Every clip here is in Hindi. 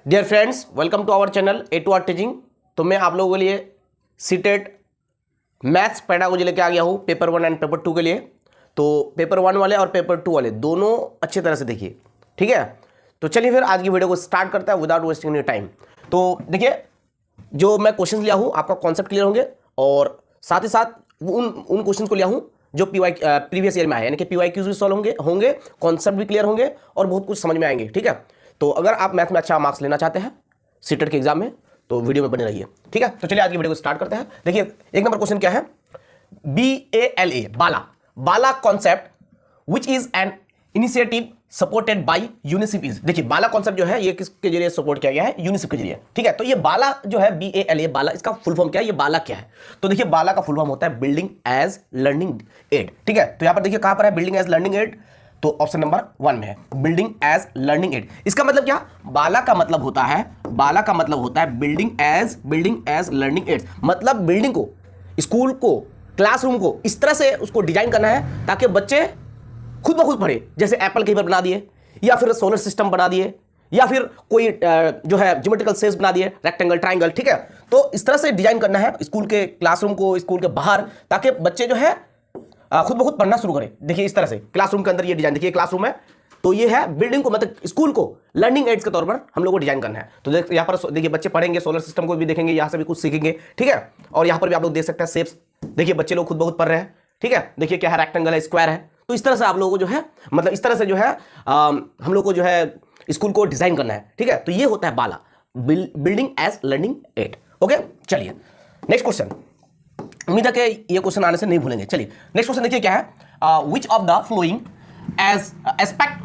Dear friends, welcome to our channel A to R teaching. तो मैं आप लोगों के लिए सीटेट मैथ्स पेडागोजी लेके आ गया हूँ पेपर 1 एंड पेपर 2 के लिए। तो पेपर 1 वाले और पेपर 2 वाले दोनों अच्छी तरह से देखिए, ठीक है। तो चलिए फिर आज की वीडियो को स्टार्ट करते हैं विदाउट वेस्टिंग एनी टाइम। तो देखिए, जो मैं क्वेश्चन लिया हूँ आपका कॉन्सेप्ट क्लियर होंगे और साथ ही साथ उन क्वेश्चन को लिया हूँ जो प्रीवियस ईयर में आए, यानी कि PYQs भी सॉल्व होंगे, कॉन्सेप्ट भी क्लियर होंगे और बहुत कुछ समझ में आएंगे, ठीक है। तो अगर आप मैथ में अच्छा मार्क्स लेना चाहते हैं सीटेट के एग्जाम में तो वीडियो में बने रहिए, ठीक है। तो चलिए आज की वीडियो को स्टार्ट करते हैं। देखिए, एक नंबर क्वेश्चन क्या है, BALA Bala concept which is an initiative supported by UNICEF is. देखिए, बाला कॉन्सेप्ट जो है ये किसके जरिए सपोर्ट किया गया है, यूनिसेफ के जरिए, ठीक है। तो ये बाला जो है BALA बाला, इसका फुल फॉर्म क्या है, ये बाला क्या है। तो देखिए, बाला का फुल फॉर्म होता है बिल्डिंग एज लर्निंग एड, ठीक है। तो यहां पर देखिए कहां पर है बिल्डिंग एज लर्निंग एड, तो ऑप्शन नंबर 1 में है बिल्डिंग एज लर्निंग एड। इसका मतलब क्या, बाला का मतलब होता है बिल्डिंग एज लर्निंग एड, मतलब बिल्डिंग को, स्कूल को, क्लासरूम को इस तरह से उसको डिजाइन करना है ताकि बच्चे खुद ब खुद पढ़े। जैसे एप्पल कहीं पर बना दिए, या फिर सोलर सिस्टम बना दिए, या फिर कोई जो है ज्योमेट्रिकल शेप्स बना दिए, रेक्टेंगल, ट्राइंगल, ठीक है। तो इस तरह से डिजाइन करना है स्कूल के क्लासरूम को, स्कूल के बाहर, ताकि बच्चे जो है खुद ब खुद पढ़ना शुरू करें। देखिए इस तरह से क्लासरूम के अंदर ये डिजाइन, देखिए क्लासरूम है तो ये है बिल्डिंग को, मतलब स्कूल को लर्निंग एड्स के तौर पर हम लोग को डिजाइन करना है। तो यहाँ पर देखिए बच्चे पढ़ेंगे, सोलर सिस्टम को भी देखेंगे, यहाँ से भी कुछ सीखेंगे, ठीक है। और यहाँ पर भी आप लोग देख सकते हैं शेप्स, देखिए बच्चे लोग खुद ब खुद पढ़ रहे हैं, ठीक है। देखिए क्या है, रेक्टेंगल है, स्क्वायर है। तो इस तरह से आप लोगों को जो है, मतलब इस तरह से जो है हम लोग को जो है स्कूल को डिजाइन करना है, ठीक है। तो ये होता है BaLA, building as learning aid. Okay, चलिए नेक्स्ट क्वेश्चन, उम्मीद है कि ये क्वेश्चन आने से नहीं भूलेंगे। चलिए नेक्स्ट क्वेश्चन देखिए क्या है, which of the following as aspect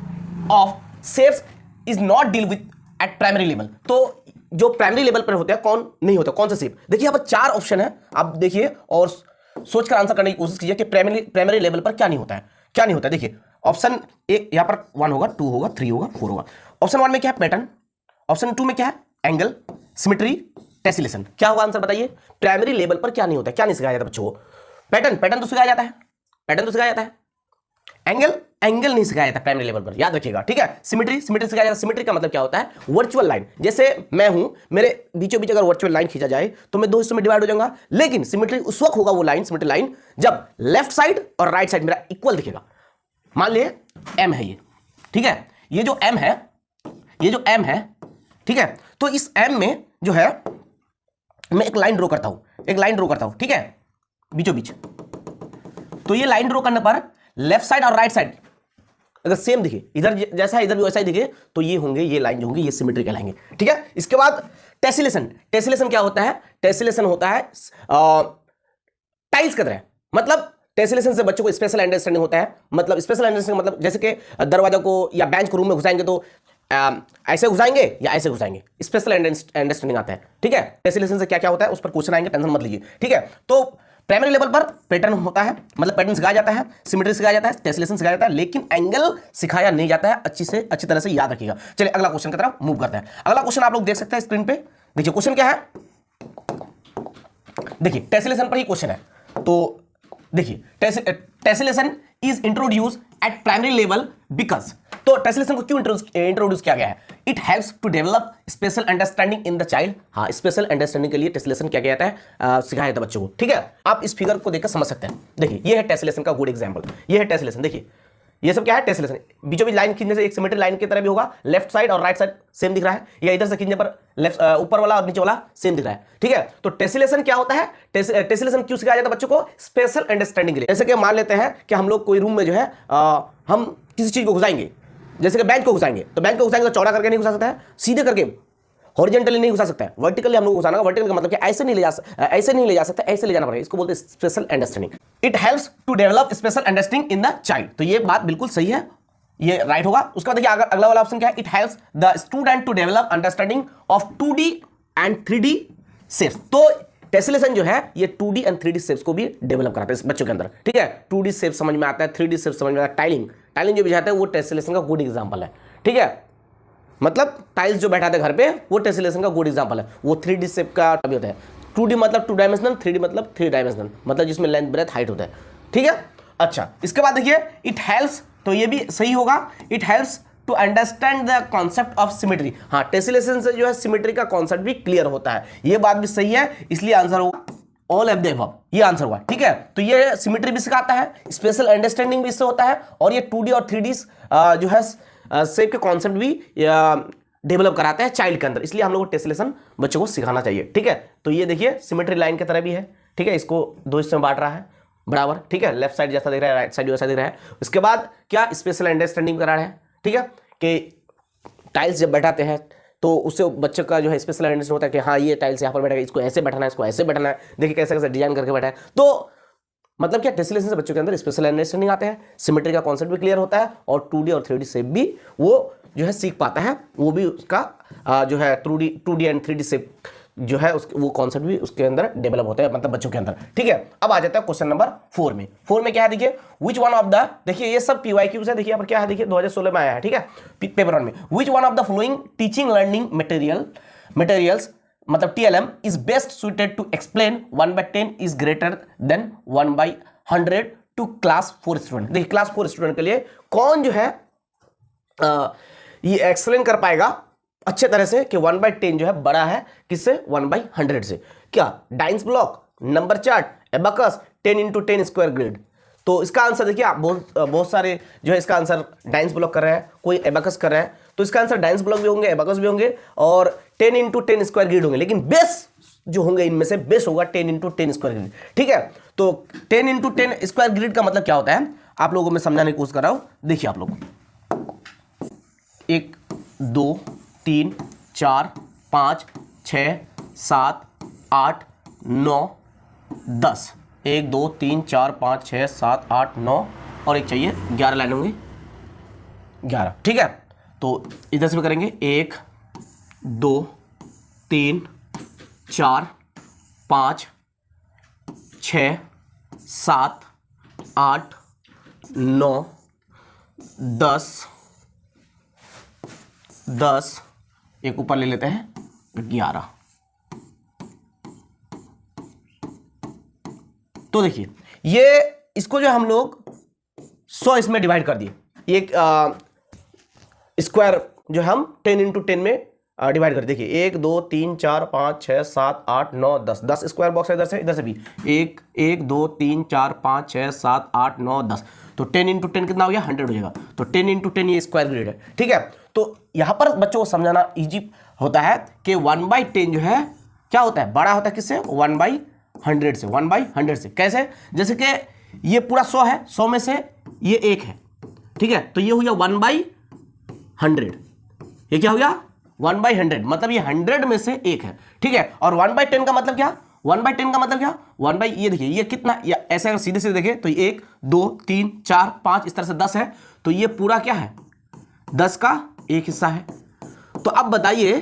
of shapes is not deal with at primary level. तो जो प्राइमरी लेवल पर होते हैं कौन नहीं होता, कौन सा शेप। देखिए यहाँ पर 4 ऑप्शन है, आप देखिए और सोचकर आंसर करने की कोशिश कीजिए कि प्राइमरी लेवल पर क्या नहीं होता है, देखिए ऑप्शन एक यहाँ पर 1 होगा, 2 होगा, 3 होगा, 4 होगा। ऑप्शन 1 में क्या है, पैटर्न। ऑप्शन 2 में क्या है, एंगल, सिमेट्री, टेसिलेशन। क्या होगा आंसर बताइए, प्राइमरी लेवल पर क्या नहीं होता है, क्या नहीं सिखाया जाता बच्चों को। पैटर्न तो सिखाया जाता है, एंगल नहीं सिखाया जाता प्राइमरी लेवल पर, याद रखिएगा, ठीक है। सिमेट्री सिखाया जाता है। सिमेट्री का मतलब क्या होता है, वर्चुअल लाइन। जैसे मैं हूं, मेरे बीचों बीच अगर वर्चुअल लाइन खींचा जाए तो मैं 2 हिस्सों में डिवाइड हो जाऊंगा, लेकिन सिमेट्री उस वक्त होगा वो लाइन, सिमेट्री लाइन, जब लेफ्ट साइड और राइट साइड मेरा इक्वल दिखेगा। मान लिए M है ये, ठीक है, ये जो M है, ठीक है। तो इस M में जो है मैं एक लाइन ड्रॉ करता हूं, ठीक है, बीचों बीच। तो ये लाइन ड्रॉ करने पर लेफ्ट साइड और राइट साइड अगर सेम दिखे, इधर जैसा है इधर भी वैसा ही दिखे, तो ये होंगे, ये लाइन जो होंगी ये सिमेट्री कहलाएंगे, ठीक है। इसके बाद टेसिलेशन क्या होता है, टेसिलेशन होता है टाइल्स की तरह, मतलब टेसिलेशन से बच्चों को स्पेशल अंडरस्टैंडिंग होता है। मतलब स्पेशल अंडरस्टैंडिंग मतलब जैसे कि दरवाजा को या बेंच को रूम में घुसाएंगे तो ऐसे घुसाएंगे या ऐसे घुसाएंगे, स्पेशल अंडरस्टैंडिंग आता है, ठीक है। टेसिलेशन से क्या क्या होता है उस पर क्वेश्चन आएंगे, टेंशन मत लीजिए, ठीक है। तो प्राइमरी लेवल पर पैटर्न होता है, मतलब पैटर्न सिखाया जाता है, सिमेट्री सिखाया जाता है, टेसिलेशन सिखाया जाता है, लेकिन एंगल सिखाया नहीं जाता है। अच्छी तरह से याद रखिएगा। चलिए अगला क्वेश्चन की तरफ मूव करते हैं। अगला क्वेश्चन आप लोग देख सकते हैं स्क्रीन पे, देखिए क्वेश्चन क्या है, देखिए टेसिलेशन पर ही क्वेश्चन है। तो देखिए tessellation is introduce at primary level because, तो टेसिलेशन को क्यों इंट्रोड्यूस किया गया है, it helps to develop spatial understanding in the child. हाँ, स्पेशल अंडरस्टैंडिंग के लिए टेसिलेशन क्या जाता है, सिखाया जाता है बच्चों को, ठीक है। आप इस फिगर को देखकर समझ सकते हैं। देखिए ये है टेसिलेशन का गुड एग्जांपल, ये है टेसिलेशन। देखिए ये सब क्या है, टेसिलेशन। बीचों बीच लाइन खींचने से एक सिमेट्री लाइन की तरह भी होगा, लेफ्ट साइड और राइट साइड सेम दिख रहा है, या इधर से खींचने पर लेफ्ट ऊपर वाला और नीचे वाला सेम दिख रहा है, ठीक है। तो टेसिलेशन क्या होता है, टेसिलेशन क्यों सिखाया जाता है बच्चों को, स्पेशल अंडरस्टैंडिंग के लिए। जैसे कि मान लेते हैं कि हम लोग कोई रूम में जो है हम किसी चीज को घुसाएंगे, जैसे कि बेंच को घुसाएंगे, तो चौड़ा करके नहीं घुसा सकता है, सीधे करके हॉरिजॉन्टली नहीं घुसा सकता है, वर्टिकली हम लोग घुसाना होगा। वर्टिकल का मतलब कि ऐसे नहीं ले जा सकता, ऐसे ले जाना पड़ेगा, इसको बोलते हैं spatial understanding. It helps to develop spatial understanding in the child. तो ये बात बिल्कुल सही है, ये राइट होगा। उसके बाद देखिए अगला वाला ऑप्शन क्या है, it helps the student to develop understanding of 2D and 3D shapes. तो टेसिलेशन जो है ये 2D एंड 3D शेप्स को भी डेवलप कराता है बच्चों के अंदर, ठीक है। 2D शेप समझ में आता है, 3D शेप समझ में आता है। टाइलिंग जो बिछाते हैं वो टेसिलेशन का गुड एग्जांपल है, ठीक है। मतलब टाइल्स जो बैठाते हैं घर पे वो टेसिलेशन का गुड एग्जांपल है। वो 3D शेप का भी होता है। 2D मतलब 2 डायमेंशनल, 3D मतलब 3 डायमेंशनल, मतलब जिसमें लेंथ ब्रेथ हाइट होता है, ठीक है। अच्छा, इसके बाद देखिए इट हेल्प्स, तो ये भी सही होगा, it helps to understand the concept of symmetry. हाँ, टेसिलेशन से जो है सिमेट्री का कॉन्सेप्ट भी क्लियर होता है, ये बात भी सही है, इसलिए आंसर होगा ऑल ऑफ द अबव, ये आंसर हुआ। ठीक है, तो ये सिमेट्री भी सिखाता है, स्पेशल अंडरस्टैंडिंग भी इससे होता है, और ये 2D और 3D जो है शेप के कॉन्सेप्ट भी डेवलप कराते हैं चाइल्ड के अंदर, इसलिए हम लोग को टेसिलेशन बच्चों को सिखाना चाहिए। ठीक है, तो ये देखिए सिमेट्री लाइन की तरह भी है। ठीक है, इसको दो हिस्से में बांट रहा है बराबर। ठीक है, लेफ्ट साइड जैसा दिख रहा है, राइट साइड वैसा दिख रहा है। उसके बाद क्या स्पेशल अंडरस्टैंडिंग करा रहे हैं। ठीक है, कि टाइल्स जब बैठाते हैं तो उससे बच्चे का जो है स्पेशल अंडरस्टैंडिंग होता है कि हाँ ये टाइल्स यहाँ पर बैठा है, इसको ऐसे बैठाना है, इसको ऐसे बैठाना है, देखिए कैसे कैसे डिजाइन करके बैठा है। तो मतलब क्या, टेसिलेशन से बच्चों के अंदर स्पेशल अंडरस्टैंडिंग आते हैं, सिमेट्री का कॉन्सेप्ट भी क्लियर होता है, और 2D और 3D शेप भी वो जो है सीख पाता है, वो भी उसका जो है 2D एंड 3D शेप जो है वो कॉन्सेप्ट भी उसके अंदर डेवलप होता है, मतलब बच्चों के अंदर। ठीक है, अब आ जाता है क्वेश्चन नंबर 4 में। 4 में क्या है देखिए, विच वन ऑफ द, देखिए ये सब PYQ है, देखिए यहाँ पर क्या है, देखिए 2016 में आया है। ठीक है, पेपर 1 में, which one of the following teaching learning materials मतलब TLM is best suited to explain 1/10 is greater than 1/100 to class 4 student. देखिए क्लास 4 स्टूडेंट के लिए कौन जो है ये एक्सप्लेन कर पाएगा अच्छे तरह से कि 1/10 जो है बड़ा है किससे, 1/100 से। क्या, dice block, number chart, abacus, 10 × 10 square grid. तो इसका आंसर देखिए, आप बहुत सारे जो है इसका आंसर डाइंस ब्लॉक कर रहे हैं, कोई एबाकस कर रहे हैं, तो इसका आंसर डाइंस ब्लॉक भी होंगे, एबाकस भी होंगे, और 10 × 10 स्क्वायर ग्रिड होंगे, लेकिन बेस जो होंगे इनमें से बेस होगा 10 × 10 स्क्वायर ग्रिड। ठीक है, तो 10 × 10 स्क्वायर ग्रिड का मतलब क्या होता है, आप लोगों में समझाने की कोशिश कर रहा हूं। देखिए आप लोग 1 2 3 4 5 6 7 8 9 10, 1 2 3 4 5 6 7 8 9 और एक चाहिए 11 लाइन होंगी, 11। ठीक है, तो इधर से भी करेंगे 1 2 3 4 5 6 7 8 9 10 10, एक ऊपर ले लेते हैं 11। तो देखिए ये इसको जो हम लोग 100 इसमें डिवाइड कर दिए, एक स्क्वायर जो हम 10 × 10 में डिवाइड कर, देखिए 1 2 3 4 5 6 7 8 9 10, 10 स्क्वायर बॉक्स है इधर से भी 1 2 3 4 5 6 7 8 9 10, तो 10 × 10 कितना हो गया, 100 हो जाएगा। तो 10 × 10 ये स्क्वायर ग्रिड है। ठीक है, तो यहां पर बच्चों को समझाना इजी होता है कि 1/10 जो है क्या होता है, बड़ा होता है किससे, 1/100 से, 1/100 से। कैसे, जैसे कि ये पूरा 100 है, 100 में से ये 1 है। ठीक है, तो ये हो गया 1/100, ये क्या हो गया 1/100, मतलब ये 100 में से 1 है। ठीक है, और 1/10 का मतलब क्या, 1/10 का मतलब क्या, ये देखिए ये कितना, या ऐसे अगर सीधे सीधे देखें तो 1 2 3 4 5 इस तरह से 10 है, तो ये पूरा क्या है, 10 का एक हिस्सा है। तो अब बताइए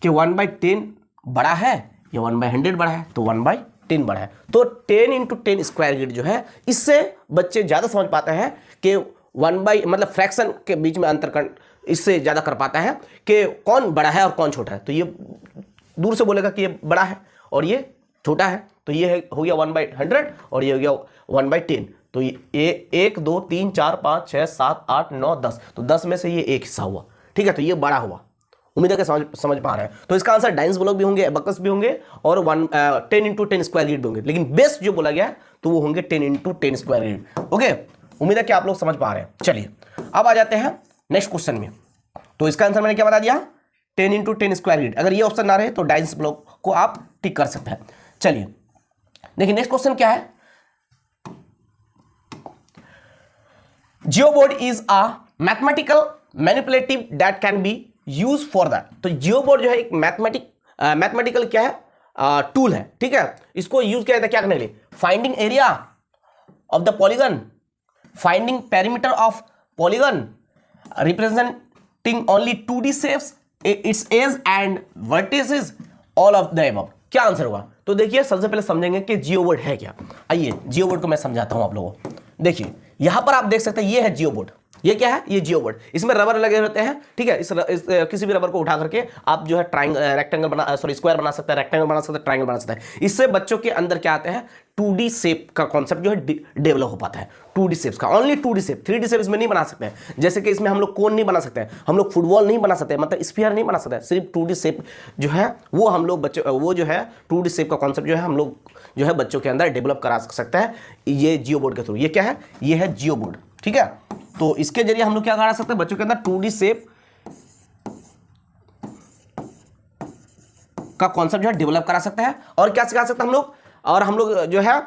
कि 1/10 बड़ा है या 1/100 बड़ा है, तो 1/10 बड़ा है। तो 10 × 10 स्क्वायर ग्रिड जो है, इससे बच्चे ज्यादा समझ पाते हैं कि मतलब फ्रैक्शन के बीच में अंतर इससे ज्यादा कर पाता है कि कौन बड़ा है और कौन छोटा है। तो ये दूर से बोलेगा कि ये बड़ा है और ये छोटा है, तो ये हो गया 1/100 और ये हो गया 1/10। तो ये 1 2 3 4 5 6 7 8 9 10, तो 10 में से ये एक हिस्सा हुआ। ठीक है, तो ये बड़ा हुआ। उम्मीद है कि समझ पा रहे हैं। तो इसका आंसर डाइंस ब्लॉक भी होंगे, एबाकस भी होंगे, और 10 × 10 स्क्वायर ग्रिड भी होंगे, लेकिन बेस्ट जो बोला गया है तो वो होंगे 10 × 10 स्क्वायर ग्रिड। ओके, उम्मीद है कि आप लोग समझ पा रहे हैं। चलिए अब आ जाते हैं नेक्स्ट क्वेश्चन में। तो इसका आंसर मैंने क्या बता दिया, 10 × 10 स्क्वायर ग्रिड। अगर ये ऑप्शन ना रहे तो डाइंस ब्लॉक को आप टिक कर सकते हैं। चलिए देखिए नेक्स्ट क्वेश्चन क्या है, geoboard is a mathematical manipulative that can be use for that. तो जियोबोर्ड जो है एक मैथमेटिकल क्या है, टूल है। ठीक है, इसको यूज किया जाता है क्या करने के लिए, finding area of the polygon, finding perimeter of polygon, representing only 2D shapes, its edge and vertices, all of the above. क्या आंसर होगा, तो देखिए सबसे पहले समझेंगे कि जियोबोर्ड है क्या। आइए जियोबोर्ड को मैं समझाता हूं आप लोगों को। देखिए यहां पर आप देख सकते हैं ये है जियोबोर्ड, ये क्या है, ये जियो बोर्ड, इसमें रबर लगे होते हैं, ठीक है। इस किसी भी रबर को उठा करके आप जो है स्क्वायर बना सकते हैं, रेक्टेंगल बना सकते हैं, ट्राइंगल बना सकते हैं। इससे बच्चों के अंदर क्या आते हैं, 2D शेप का कॉन्सेप्ट जो है डेवलप हो पाता है। 2D शेप्स का, only 2D shape, 3D shape इसमें नहीं बना सकते हैं। जैसे कि इसमें हम लोग कोन नहीं बना सकते, हम लोग फुटबॉल नहीं बना सकते, मतलब स्फीयर नहीं बना सकते, सिर्फ 2D शेप जो है वो हम लोग बच्चे, वो जो है 2D शेप का कॉन्सेप्ट जो है हम लोग जो है बच्चों के अंदर डेवलप करा सकते हैं, ये जियो बोर्ड के थ्रू। ये क्या है, ये है जियो बोर्ड, ठीक है। तो इसके जरिए हम लोग क्या करा सकते हैं, बच्चों के अंदर 2D शेप का कॉन्सेप्ट जो है डेवलप करा सकते हैं। और क्या सिखा सकते हैं हम लोग, और हम लोग जो है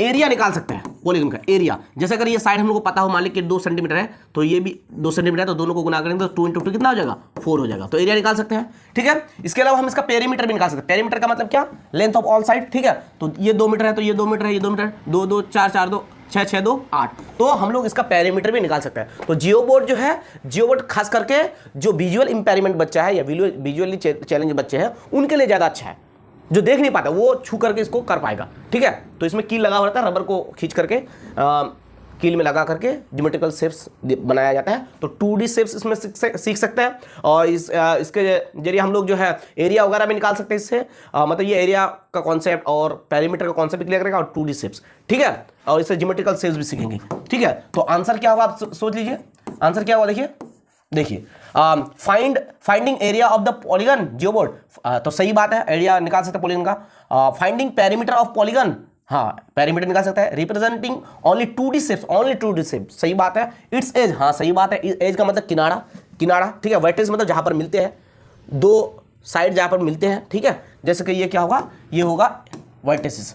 एरिया निकाल सकते हैं पॉलीगन का एरिया। जैसे अगर ये साइड हम लोग को पता हो, मान ली कि 2 सेंटीमीटर है, तो ये भी 2 सेंटीमीटर है, तो दोनों को गुना करेंगे तो 2 × 2 कितना हो जाएगा, 4 हो जाएगा। तो एरिया निकाल सकते हैं, ठीक है। इसके अलावा हम इसका पेरीमीटर भी निकाल सकते हैं। पेरीमीटर का मतलब क्या, लेंथ ऑफ ऑल साइड, ठीक है। तो ये 2 मीटर है, तो ये 2 मीटर है, ये 2 मीटर, 2 2 4 4 2 6 6 2 8, तो हम लोग इसका पेरीमीटर भी निकाल सकते हैं। तो जियो बोर्ड जो है, जियो बोर्ड खास करके जो विजुअल इंपेयरमेंट बच्चा है या विजुअली चैलेंज बच्चे हैं उनके लिए ज़्यादा अच्छा है। जो देख नहीं पाता वो छू करके इसको कर पाएगा, ठीक है। तो इसमें कील लगा होता है, रबर को खींच करके कील में लगा करके ज्योमेट्रिकल शेप्स बनाया जाता है। तो 2D शेप्स इसमें सीख सकते हैं। और इसके जरिए हम लोग जो है एरिया वगैरह भी निकाल सकते हैं इससे, मतलब ये एरिया का कॉन्सेप्ट और पेरीमीटर का कॉन्सेप्ट क्लियर करेगा, और 2D शेप्स, ठीक है। और इससे ज्योमेट्रिकल शेप्स भी सीखेंगे, ठीक है। तो आंसर क्या होगा, आप सोच लीजिए आंसर क्या होगा। देखिए finding area of the polygon Jio board, तो सही बात है, एरिया निकाल सकते हैं पॉलीगन का। फाइंडिंग पेरीमीटर ऑफ पॉलीगन, हाँ पेरीमीटर निकाल सकता है। Representing only 2D shapes, only 2D shapes, सही बात है। इट्स एज, हाँ सही बात है, एज का मतलब किनारा, किनारा, ठीक है। वर्टेक्स मतलब जहां पर मिलते हैं, 2 साइड जहां पर मिलते हैं, ठीक है। जैसे कि ये क्या होगा, ये होगा वर्टेसिस,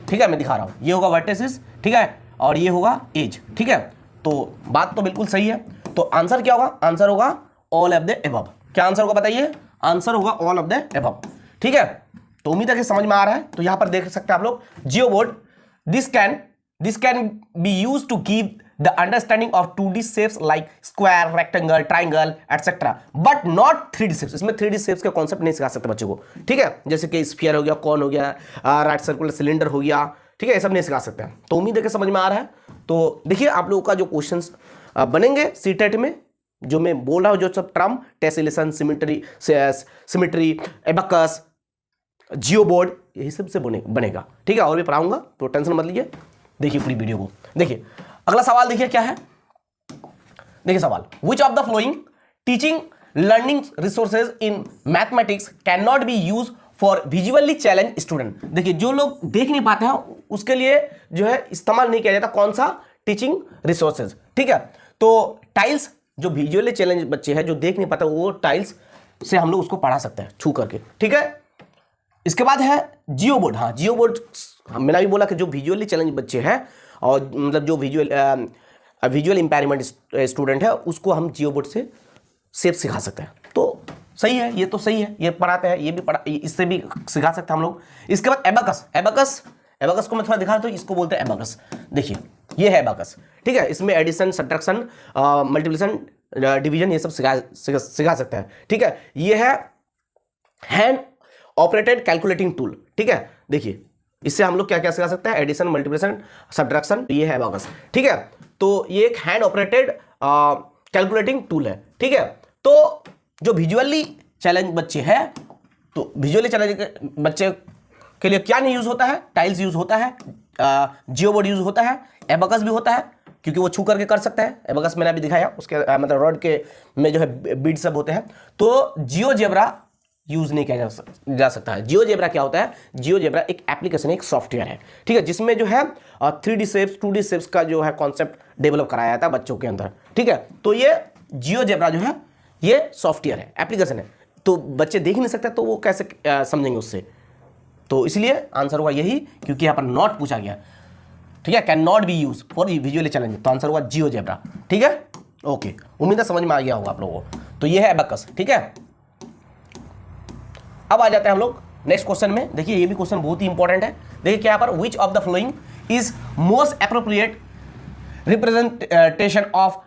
ठीक है, मैं दिखा रहा हूं, ये होगा वर्टेसिस, ठीक है, और ये होगा एज, ठीक है। तो बात तो बिल्कुल सही है। तो आंसर क्या होगा, आंसर होगा ऑल ऑफ द एबव। क्या आंसर होगा बताइए, आंसर होगा ऑल ऑफ द एबव, ठीक है। तो उम्मीद है कि समझ में आ रहा है। तो यहां पर देख सकते हैं आप लोग geoboard, this can be used to give the understanding of 2D shapes like square, rectangle, triangle etcetera, but not 3D shapes. इसमें 3D शेप्स का कॉन्सेप्ट नहीं सिखा सकते बच्चों को, ठीक है। जैसे कि स्फीयर हो गया, कॉन हो गया, राइट सर्कुलर सिलेंडर हो गया, ठीक है, ये सब नहीं सिखा सकते हैं। तो उम्मीद है कि समझ में आ रहा है। तो देखिए आप लोगों का जो क्वेश्चंस बनेंगे सीटेट में, जो मैं बोल रहा हूं, जो सब टर्म टेसेलेशन, सिमेट्री, एबकस, जियो बोर्ड, यही सब से बनेगा, ठीक है। और भी पढ़ाऊंगा, तो टेंशन मत लीजिए। देखिए पूरी वीडियो को देखिए। अगला सवाल देखिए क्या है, देखिए सवाल, विच of the flowing teaching learning resources in mathematics can not B use for visually challenge student. देखिए जो लोग देख नहीं पाते हैं उसके लिए जो है इस्तेमाल नहीं किया जाता कौन सा, टीचिंग रिसोर्सेज, ठीक है। तो टाइल्स, जो विजुअली चैलेंज बच्चे हैं जो देख नहीं पाते, वो टाइल्स से हम लोग उसको पढ़ा सकते हैं छू करके, ठीक है। इसके बाद है जियो बोर्ड। हाँ जियो बोर्ड, मैंने भी बोला कि जो विजुअली चैलेंज बच्चे हैं और मतलब जो विजुअल इंपेयरमेंट स्टूडेंट है उसको हम जियो बोर्ड से शेप सिखा सकते हैं। तो सही है, ये तो सही है, ये पढ़ाते हैं, ये भी इससे भी सिखा सकते हैं हम लोग। इसके बाद एबकस, एबकस को मैं थोड़ा दिखा, तो इसको बोलते हैं एबकस। देखिए ये है एबकस, ठीक है। इसमें एडिशन, सब्ट्रैक्शन, मल्टीप्लिकेशन, डिवीजन, ये सब सिखा सकते हैं, ठीक है। ये है हैंड ऑपरेटेड कैलकुलेटिंग टूल, ठीक है। देखिए इससे हम लोग क्या क्या सिखा सकते हैं, एडिशन, मल्टीप्लिकेशन, सब्ट्रैक्शन, ये है एबकस, ठीक है। तो ये एक हैंड ऑपरेटेड कैलकुलेटिंग टूल है, ठीक है। तो जो विजुअली चैलेंज बच्चे हैं, तो विजुअली चैलेंज बच्चे के लिए क्या नहीं यूज होता है, टाइल्स यूज होता है, जियो बोर्ड यूज होता है, एबकस भी होता है क्योंकि वो छू करके कर सकता है। एबकस मैंने अभी दिखाया, उसके मतलब रॉड के में जो है बीड सब होते हैं। तो जियोजेब्रा यूज नहीं किया जा सकता है। जियोजेब्रा क्या होता है, जियोजेब्रा एक एप्लीकेशन है, एक सॉफ्टवेयर है, ठीक है, जिसमें जो है 3D शेप्स, 2D शेप्स का जो है कॉन्सेप्ट डेवलप कराया जाता है बच्चों के अंदर, ठीक है। तो ये जियोजेब्रा जो है ये सॉफ्टवेयर है, एप्लीकेशन है। तो बच्चे देख नहीं सकते तो वो कैसे समझेंगे उससे, तो इसलिए आंसर होगा यही, क्योंकि यहाँ पर नॉट पूछा गया, ठीक है, can not B use for visually challenge, तो आंसर होगा जियोजेब्रा, ठीक है। ओके, उम्मीद है समझ में आ गया होगा आप लोगों को। तो ये है एबकस, ठीक है। अब आ जाते हैं हम लोग नेक्स्ट क्वेश्चन में। देखिए ये भी क्वेश्चन बहुत ही इंपॉर्टेंट है। देखिए क्या पर, विच of the following is most appropriate representation of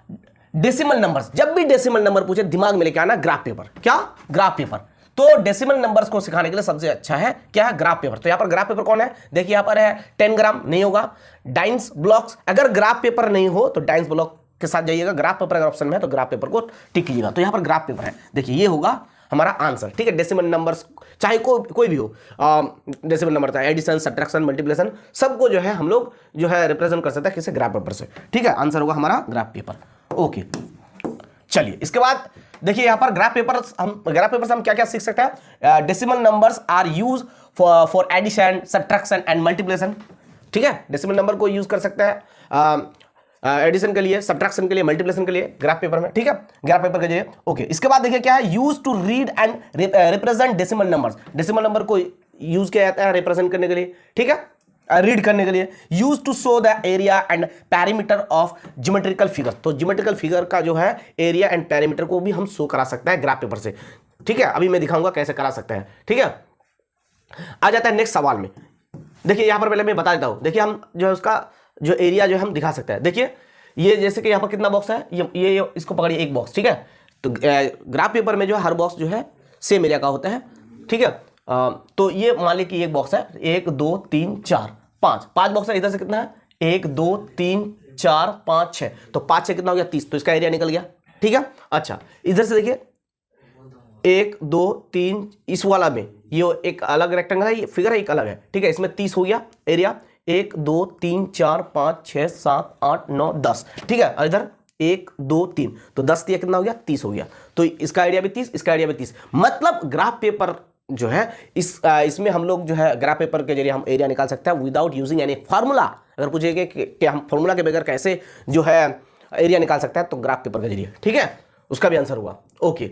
decimal numbers. जब भी डेसिमल नंबर पूछे दिमाग में लेके आना ग्राफ पेपर। क्या, ग्राफ पेपर। तो डेसिमल नंबर्स को सिखाने के लिए सबसे अच्छा है क्या है, ग्राफ पेपर। तो यहाँ पर ग्राफ पेपर कौन है, देखिए यहाँ पर है 10 ग्राम, नहीं होगा। डाइंस ब्लॉक्स, अगर ग्राफ पेपर नहीं हो तो डाइंस ब्लॉक के साथ जाइएगा, ग्राफ पेपर अगर ऑप्शन में है तो ग्राफ पेपर को टिक कीजिएगा। तो यहाँ पर ग्राफ पेपर है, देखिए ये होगा हमारा आंसर, ठीक है। डेसिमल नंबर्स चाहे कोई भी हो, डेसिमल नंबर था, एडिशन, सब्ट्रैक्शन, मल्टीप्लिकेशन, सबको जो है हम लोग जो है रिप्रेजेंट कर सकते हैं किसी ग्राफ पेपर से, ठीक है। आंसर होगा हमारा ग्राफ पेपर। ओके, चलिए इसके बाद देखिए यहाँ पर ग्राफ पेपर से हम क्या क्या सीख सकते हैं। Decimal numbers are use for addition, subtraction and multiplication, ठीक है। डेसिमल नंबर को यूज कर सकते हैं एडिशन के लिए, सब्ट्रैक्शन के लिए, मल्टीप्लिकेशन के लिए ग्राफ पेपर में, ठीक है, ग्राफ पेपर के जरिए। ओके, इसके बाद देखिए क्या है, use to read and represent decimal numbers. Decimal number को यूज किया जाता है रिप्रेजेंट करने के लिए, ठीक है, रीड करने के लिए। Use to show the area and parameter of geometrical figure. तो ज्योमेट्रिकल फिगर का जो है एरिया एंड पैरामीटर को भी हम शो करा सकते हैं ग्राफ पेपर से, ठीक है। अभी मैं दिखाऊंगा कैसे करा सकते हैं, ठीक है। आ जाता है नेक्स्ट सवाल में। देखिए यहाँ पर पहले मैं बता देता हूं, देखिए हम जो है उसका जो एरिया जो हम दिखा सकते हैं। देखिए ये जैसे कि यहाँ पर कितना बॉक्स है, ये इसको पकड़िए एक बॉक्स, ठीक है। तो ग्राफ पेपर में जो है हर बॉक्स जो है सेम एरिया का होता है, ठीक है। तो ये मान लीजिए कि एक बॉक्स है, 1 2 3 4 5 बॉक्स है। इधर से कितना है, 1 2 3 4 5 6, तो 5 से कितना हो गया 30, तो इसका एरिया निकल गया, ठीक है। अच्छा, इधर से देखिए 1 2 3, इस वाला में ये एक अलग रेक्टेंगल है, ये फिगर है एक अलग है, ठीक है। इसमें 30 हो गया एरिया, 1 2 3 4 5 6 7 8 9 10, ठीक है। और इधर 1 2 3, तो 10 दिया कितना हो गया 30 हो गया, तो इसका एरिया भी 30, इसका एरिया भी 30। मतलब ग्राफ पेपर जो है इसमें हम लोग जो है ग्राफ पेपर के जरिए हम एरिया निकाल सकते हैं विदाउट यूजिंग एनी फार्मूला। अगर पूछेगा कि हम फार्मूला के बगैर कैसे जो है एरिया निकाल सकते हैं, तो ग्राफ पेपर के जरिए, ठीक है, उसका भी आंसर हुआ। ओके,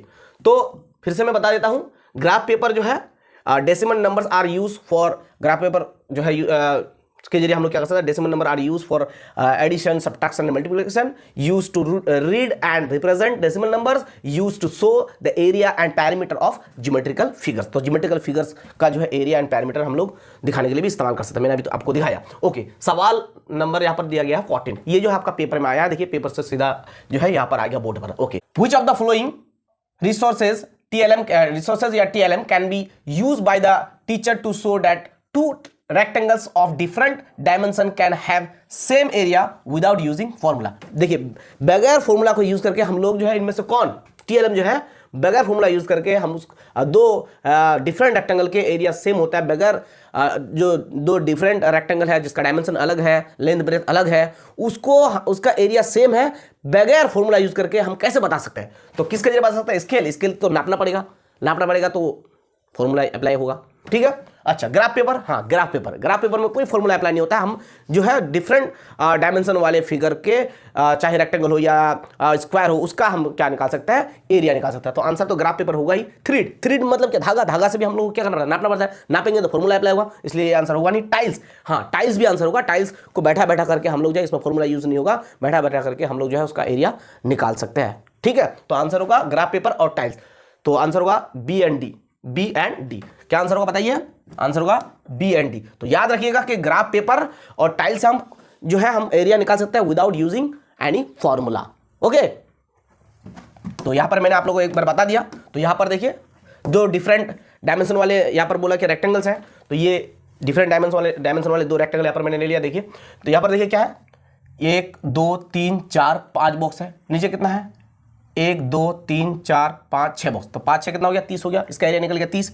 तो फिर से मैं बता देता हूं, ग्राफ पेपर जो है decimal numbers are use for, graph paper जो है के जरिए हम लोग क्या कर सकते हैं, decimal number are use for addition, subtraction and multiplication, use to read and represent decimal numbers, use to show the area and parameter of geometrical figures. तो ज्योमेट्रिकल फिगर्स का जो है एरिया एंड पैरामीटर हम लोग दिखाने के लिए भी इस्तेमाल कर सकते हैं, मैंने अभी तो आपको दिखाया। ओके, सवाल नंबर यहाँ पर दिया गया है 14, ये जो है आपका पेपर में आया है, देखिए पेपर से सीधा जो है यहाँ पर आ गया बोर्ड पर। Okay, which of the following resources या TLM can be used by the teacher to show that two rectangles of different dimension can have same area without using formula। देखिए बगैर फॉर्मूला को यूज करके हम लोग जो है इनमें से कौन, TLM जो है बगैर फॉर्मूला यूज करके हम दो डिफरेंट रेक्टेंगल के एरिया सेम होता है, बगैर जो दो डिफरेंट रेक्टेंगल है जिसका डायमेंशन अलग है, लेंथ ब्रेथ अलग है, उसका एरिया सेम है, बगैर फॉर्मूला यूज करके हम कैसे बता सकते हैं। तो किसके जरिए बता सकते हैं, स्केल तो नापना पड़ेगा तो फॉर्मूला अप्लाई होगा, ठीक है। अच्छा, ग्राफ पेपर, हाँ ग्राफ पेपर में कोई फॉर्मूला अप्लाई नहीं होता है, हम जो है डिफरेंट डायमेंशन वाले फिगर के चाहे रेक्टेंगल हो या स्क्वायर हो, उसका हम क्या निकाल सकते हैं, एरिया निकाल सकते हैं। तो आंसर तो ग्राफ पेपर होगा ही। थ्रीड मतलब क्या, धागा से भी हम लोग को क्या करना पड़ता है, नापना पड़ता है, नापेंगे तो फॉर्मूला अप्लाई होगा, इसलिए ये आंसर होगा नहीं। टाइल्स, हाँ टाइल्स भी आंसर होगा, टाइल्स को बैठा करके हम लोग जो है इसमें फॉर्मूला यूज नहीं होगा, बैठा करके हम लोग जो है उसका एरिया निकाल सकते हैं, ठीक है। तो आंसर होगा ग्राफ पेपर और टाइल्स, तो आंसर होगा बी एंड डी। क्या आंसर होगा बताइए, आंसर होगा बी एंड डी। तो याद रखिएगा कि ग्राफ पेपर और टाइल से हम जो है हम एरिया निकाल सकते हैं without using any formula. Okay, तो यहां पर मैंने आप लोगों को एक बार बता दिया। तो यहां पर देखिए दो डिफरेंट डायमेंशन वाले यहां पर बोला कि रेक्टेंगल्स हैं, तो ये डिफरेंट डायमेंशन वाले दो रेक्टेंगल यहां पर मैंने ले लिया। देखिए तो यहां पर देखिए क्या है, 1 2 3 4 5 बॉक्स है, नीचे कितना है 1 2 3 4 5 6 बॉक्स, तो 5 6 कितना हो गया 30 हो गया, इसका एरिया निकल गया 30।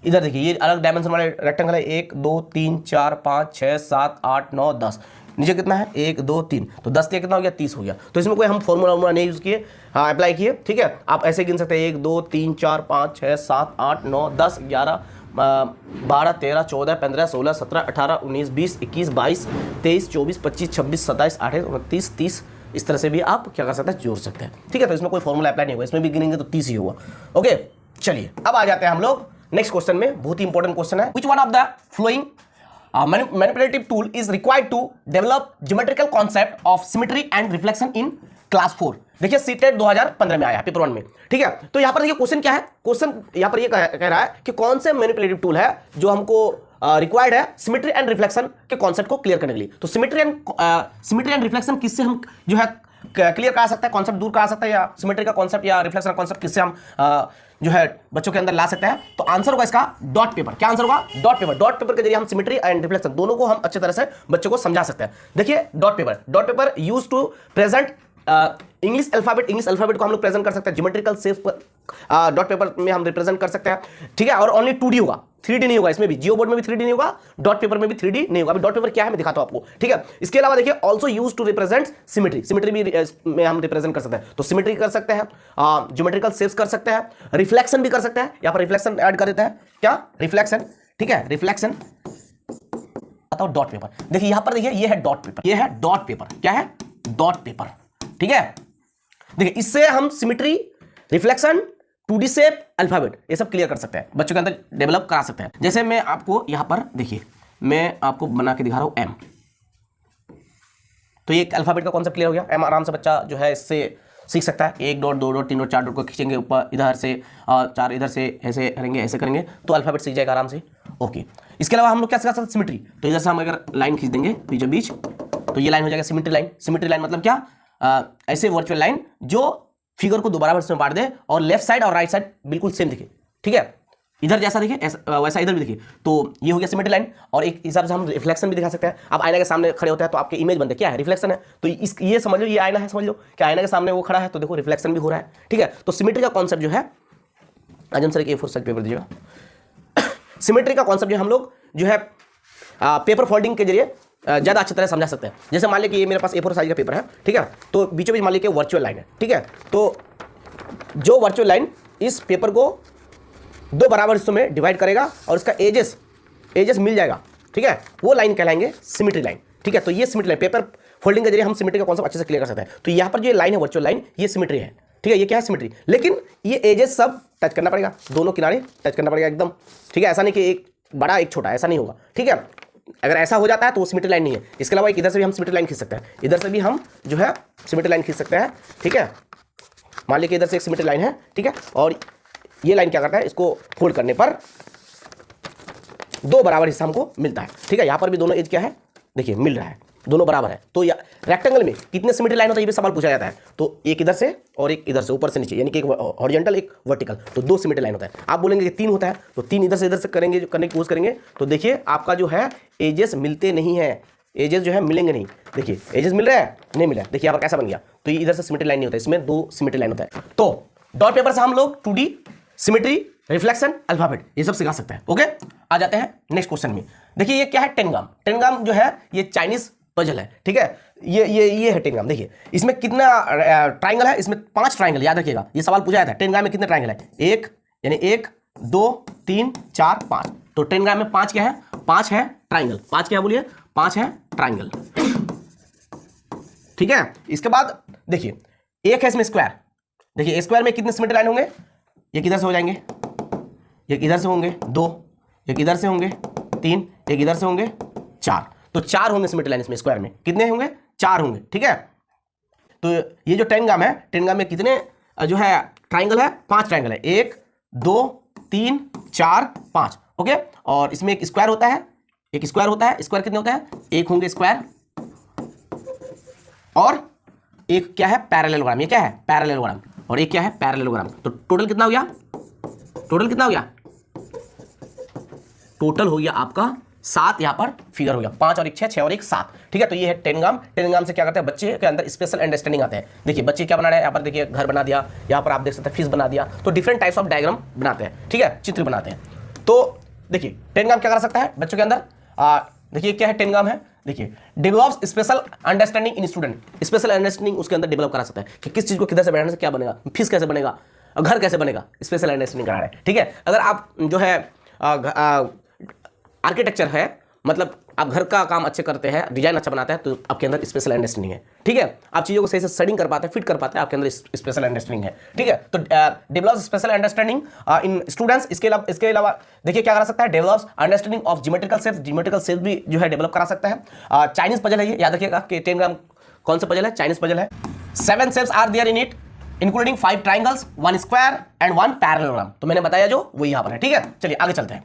इधर देखिए ये अलग डायमेंशन वाले रेक्टेंगल है, 1 2 3 4 5 6 7 8 9 10, नीचे कितना है 1 2 3, तो 10 से कितना हो गया 30 हो गया। तो इसमें कोई हम फॉर्मूला नहीं यूज किए, हाँ अप्लाई किए, ठीक है। आप ऐसे गिन सकते हैं 1 2 3 4 5 6 7 8 9 10 11 12 13 14 15 16 17 18 19 20 21 22 23 24 25 26 27 28 29 30, इस तरह से भी आप क्या कर सकते हैं, जोड़ सकते हैं, ठीक है। तो इसमें कोई फॉर्मूला अप्लाई नहीं होगा, इसमें भी गिनेंगे तो 30 ही होगा। ओके, चलिए अब आ जाते हैं हम लोग नेक्स्ट क्वेश्चन में, बहुत ही इंपॉर्टेंट क्वेश्चन है। Which one of the following manipulative tool is required to develop geometrical concept of symmetry and reflection in class 4। देखिए सीटेट 2015 में आया पेपर 1 में, ठीक है। तो यहां पर देखिए क्वेश्चन क्या है, क्वेश्चन यहां पर ये कह रहा है कि कौन से मैनिपुलेटिव टूल है जो हमको रिक्वायर्ड है सिमेट्री एंड रिफ्लेक्शन के कॉन्सेप्ट को क्लियर करने के लिए। तो सिमेट्री एंड रिफ्लेक्शन किससे हम जो है क्लियर करा सकते हैं, कॉन्सेप्ट दूर करा सकते हैं, या सिमेट्री का कॉन्सेप्ट या रिफ्लेक्शन का कॉन्सेप्ट किससे हम जो है बच्चों के अंदर ला सकते हैं। तो आंसर होगा इसका डॉट पेपर। क्या आंसर होगा, डॉट पेपर के जरिए हम सिमेट्री एंड रिफ्लेक्शन दोनों को हम अच्छे तरह से बच्चों को समझा सकते हैं। देखिए dot paper use to present English alphabet को हम लोग प्रेजेंट कर सकते हैं ज्योमेट्रिकल शेप डॉट पेपर में हम रिप्रेजेंट कर सकते हैं, ठीक है। और ओनली 2D होगा, 3D नहीं होगा। इसमें भी जियो बोर्ड में भी 3D नहीं होगा, डॉट पेपर में भी 3D नहीं होगा। अभी डॉट पेपर क्या है मैं दिखाता हूं आपको, ठीक है। इसके अलावा देखिए also use to represent symmetry भी में हम रिप्रेजेंट कर सकते हैं। तो सिमेट्री कर सकते हैं, ज्योमेट्रिकल शेप्स कर सकते हैं, रिफ्लेक्शन भी कर सकते हैं। यहां पर रिफ्लेक्शन ऐड कर देता है, क्या रिफ्लेक्शन, ठीक है। रिफ्लेक्शन बताओ डॉट पेपर, देखिए यहां पर देखिए ये है डॉट पेपर, ये है डॉट पेपर, क्या है डॉट पेपर, ठीक है। देखिए इससे हम symmetry, reflection, 2D shape, alphabet ये सब क्लियर कर सकते हैं, बच्चों के अंदर डेवलप करा सकते हैं। जैसे मैं आपको यहां पर देखिए, मैं आपको बना के दिखा रहा हूं एम, तो ये अल्फाबेट का कॉन्सेप्ट क्लियर हो गया। एम आराम से बच्चा जो है इससे सीख सकता है। 1 डॉट, 2 डॉट, 3 डॉट, 4 डॉट को खींचेंगे ऊपर, इधर से 4 इधर से, ऐसे करेंगे, ऐसे करेंगे तो अल्फाबेट सीख जाएगा आराम से। ओके, इसके अलावा हम लोग क्या सिखा सकते हैं, सिमेट्री। तो इधर से हम अगर लाइन खींच देंगे बीचों बीच, तो ये लाइन हो जाएगा सिमेट्री लाइन। सिमेट्री लाइन मतलब क्या, ऐसे वर्चुअल लाइन जो फिगर को दोबारा में बांट दे और लेफ्ट साइड और राइट साइड बिल्कुल सेम दिखे, ठीक है। इधर जैसा दिखे वैसा इधर भी दिखे, तो ये हो गया सिमेट्री लाइन। और एक हिसाब से हम रिफ्लेक्शन भी दिखा सकते हैं। अब आईना के सामने खड़े होते हैं तो आपके इमेज बनते हैं, क्या है रिफ्लेक्शन है। तो ये समझ लो, ये आईना है, समझ लो कि आईना के सामने वो खड़ा है तो देखो रिफ्लेक्शन भी हो रहा है, ठीक है। तो सिमेट्री का कॉन्सेप्ट जो है, आजम सर एक A4 साइज पेपर दीजिएगा। सिमेट्री का कॉन्सेप्ट जो हम लोग जो है पेपर फोल्डिंग के जरिए ज़्यादा अच्छी तरह समझा सकते हैं। जैसे मान लिया कि ये मेरे पास A4 साइज का पेपर है, ठीक है। तो बीचों बीच मान लीजिए वर्चुअल लाइन है, ठीक है। तो जो वर्चुअल लाइन इस पेपर को 2 बराबर हिस्सों में डिवाइड करेगा और इसका एजेस मिल जाएगा, ठीक है, वो लाइन कहलाएंगे सिमेट्री लाइन, ठीक है। तो ये सिमेट्री लाइन, पेपर फोल्डिंग के जरिए हम सिमेट्री का कॉन्सेप्ट अच्छे से क्लियर कर सकते हैं। तो यहाँ पर जो लाइन है वर्चुअल लाइन, ये सिमेट्री है, ठीक है। ये क्या है सिमेट्री, लेकिन ये एजेस सब टच करना पड़ेगा, दोनों किनारे टच करना पड़ेगा एकदम, ठीक है। ऐसा नहीं कि एक बड़ा एक छोटा, ऐसा नहीं होगा, ठीक है। अगर ऐसा हो जाता है तो वो सिमेट्री लाइन नहीं है। इसके अलावा एक इधर से भी हम सिमेट्री लाइन खींच सकते हैं, इधर से भी हम जो है सिमेट्री लाइन खींच सकते हैं, ठीक है। मान लीजिए इधर से एक सिमेट्री लाइन है, ठीक है। और ये लाइन क्या करता है, इसको फोल्ड करने पर 2 बराबर हिस्सा हमको मिलता है, ठीक है। यहाँ पर भी दोनों एज क्या है, देखिए मिल रहा है, दोनों बराबर है। तो रेक्टेंगल में कितने सिमेट्री लाइन होता है ये भी सवाल पूछा जाता है। तो एक इधर से और एक इधर से, ऊपर से नीचे, यानी कि एक हॉरिजॉन्टल एक वर्टिकल, तो 2 सिमेट्री लाइन होता है। आप बोलेंगे कि 3 होता है, तो 3 इधर से करेंगे, जो करने की कोशिश करेंगे तो देखिए आपका जो है एजेस मिलते नहीं है, एजेस जो है मिलेंगे नहीं। देखिए एजेस मिल रहा है, नहीं मिला है, देखिए यहाँ पर कैसा बन गया। तो ये इधर से सिमेट्री लाइन नहीं होता है, इसमें 2 सिमेट्री लाइन होता है। तो डॉट पेपर से हम लोग 2D, सिमेट्री, रिफ्लेक्शन, अल्फाबेट ये सब सिखा सकते हैं। ओके, आ जाते हैं नेक्स्ट क्वेश्चन में। देखिए ये क्या है, टेनग्राम। टेनग्राम जो है ये चाइनीज पजल है, ठीक है। ये है टेनग्राम। देखिए इसमें कितना ट्राइंगल है, इसमें 5 ट्राइंगल, याद रखिएगा ये सवाल पूछा जाता है। टेनग्राम में कितने ट्राइंगल है, 1 यानी 1 2 3 4 5। तो टेनग्राम में 5 क्या है, 5 है ट्राइंगल। 5 क्या बोलिए, 5 है ट्राइंगल, ठीक है। इसके बाद देखिए एक है इसमें स्क्वायर। देखिए स्क्वायर में कितने सिमेट्री लाइन होंगे, ये किधर से हो जाएंगे, एक इधर से होंगे 2, एक इधर से होंगे 3, एक इधर से होंगे 4। तो 4 होंगे सिमेट्री लाइन इसमें, स्क्वायर में कितने होंगे, 4 होंगे, ठीक है। तो ये जो टेनग्राम है, टेनग्राम में कितने जो है ट्राइंगल है, 5 ट्राइंगल है, 1 2 3 4 5, ओके। और इसमें एक स्क्वायर होता है, एक स्क्वायर होता है। स्क्वायर कितने होता है, 1 होंगे स्क्वायर, और एक क्या है पैरेललोग्राम। ये क्या है पैरेललोग्राम, और एक क्या है पैरेललोग्राम। तो टोटल कितना हो गया, टोटल कितना हो गया, टोटल हो गया आपका 7। यहां पर फिगर हो गया 5 और 1 6, 6 और 1 7, ठीक है। तो ये है टेनग्राम। टेनग्राम से क्या करते हैं, बच्चे के अंदर स्पेशल अंडरस्टैंडिंग आते हैं। देखिए बच्चे क्या बना रहे हैं, यहाँ पर देखिए घर बना दिया, यहाँ पर आप देख सकते हैं फिश बना दिया। तो डिफरेंट टाइप्स ऑफ डायग्राम बनाते हैं, ठीक है, चित्र बनाते हैं। तो देखिए टेनग्राम क्या कर सकता है बच्चों के अंदर, देखिए क्या है टेनग्राम है, देखिए डेवलप्स स्पेशल अंडरस्टैंडिंग इन स्टूडेंट। स्पेशल अंडरस्टैंडिंग उसके अंदर डेवलप करा सकता है कि किस चीज को किधर से बनाने से क्या बनेगा, फिश कैसे बनेगा, घर कैसे बनेगा, स्पेशल अंडरस्टैंडिंग करा रहे हैं, ठीक है। अगर आप जो है आर्किटेक्चर है, मतलब आप घर का काम अच्छे करते हैं, डिजाइन अच्छा बनाते हैं, तो आपके अंदर स्पेशल अंडरस्टैंडिंग है, ठीक है। आप चीज़ों को सही से सेटिंग कर पाते हैं, फिट कर पाते हैं, आपके अंदर स्पेशल अंडरस्टैंडिंग है, ठीक है। तो डेवलप्स स्पेशल अंडरस्टैंडिंग इन स्टूडेंट्स। इसके अलावा देखिए क्या करा सकता है, develops understanding of geometrical shapes. Geometrical shapes भी जो है डेवलप करा सकता है। चाइनीज पजल है ये, याद रखिएगा कि टेनग्राम कौन सा पजल है, चाइनीज पजल है। 7 shapes are there in it including 5 triangles, 1 square and 1 parallelogram. तो मैंने बताया जो वो यहाँ पर है, ठीक है। चलिए आगे चलते हैं।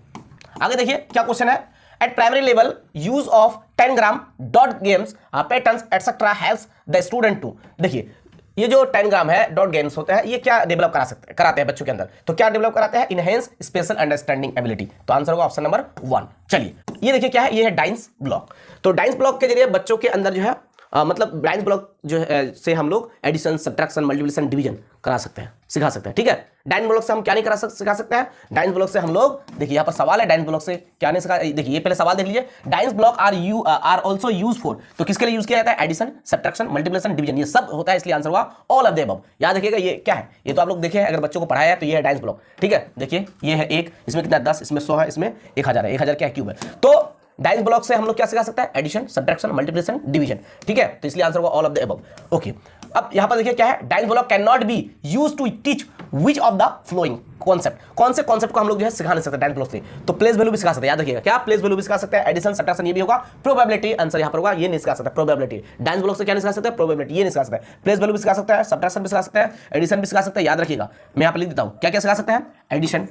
आगे देखिए क्या क्वेश्चन है, at primary level use of 10 gram dot games patterns etc helps the student to। देखिए ये जो 10 ग्राम है डॉट गेम्स होता है, ये क्या डेवलप कराते हैं बच्चों के अंदर, तो क्या डेवलप कराते हैं, इनहेंस स्पेशल अंडरस्टैंडिंग एबिलिटी। तो आंसर होगा ऑप्शन नंबर 1। चलिए ये देखिए क्या है, ये है डाइंस ब्लॉक। तो डाइंस ब्लॉक के जरिए बच्चों के अंदर जो है मतलब डाइस ब्लॉक जो है से हम लोग एडिशन, सब्ट्रैक्शन, मल्टीप्लिकेशन, डिवीजन करा सकते हैं, सिखा सकते हैं। ठीक है, डाइस ब्लॉक से हम क्या नहीं सिखा सकते हैं? डाइस ब्लॉक से हम लोग, देखिए यहाँ पर सवाल है, डाइस ब्लॉक से क्या नहीं सिखा, देखिए ये पहले सवाल देख लीजिए। Dice block are also use for, तो किसके लिए यूज किया जाता है? एडिशन, सब्ट्रैक्शन, मल्टीप्लिकेशन, डिवीजन, ये सब होता है, इसलिए आंसर हुआ ऑल ऑफ द अबव। याद रखिएगा ये क्या है, ये तो आप लोग देखे, अगर बच्चों को पढ़ाया है तो ये है डाइस ब्लॉक। ठीक है, देखिए ये है 1, इसमें कितना 10, इसमें 100 है, इसमें 1000 है, 1000 क्या है? क्यूब है। तो डाइस ब्लॉक से हम लोग क्या सिखा सकते हैं? Addition, subtraction, multiplication, division. ठीक है, तो इसलिए आंसर होगा all of the above. Okay, अब यहां पर देखिए क्या है, dice block can not be used to teach which of the following concept, कौन से कॉन्सेप्ट को हम लोग जो है सिखा नहीं सकते डाइस ब्लॉक से? तो प्लेस वैल्यू भी सिखा सकते हैं, याद रखिएगा क्या? प्लेस वैल्यू भी सिखा सकते हैं, एडिशन, सब्ट्रैक्शन ये भी होगा, प्रोबेबिलिटी आंसर यहां पर होगा, ये नहीं सिखा सकता प्रोबेबिलिटी। डाइस ब्लॉक से क्या नहीं सिखा सकते? प्रोबेबिलिटी, ये नहीं सिखा सकते। प्लेस वैल्यू भी सिखा सकता है, सब्ट्रैक्शन भी सिखा सकता है, एडिशन भी सिखा सकता है, याद रखिएगा। मैं यहां पर लिख देता हूं क्या क्या सिखा सकते हैं? एडिशन,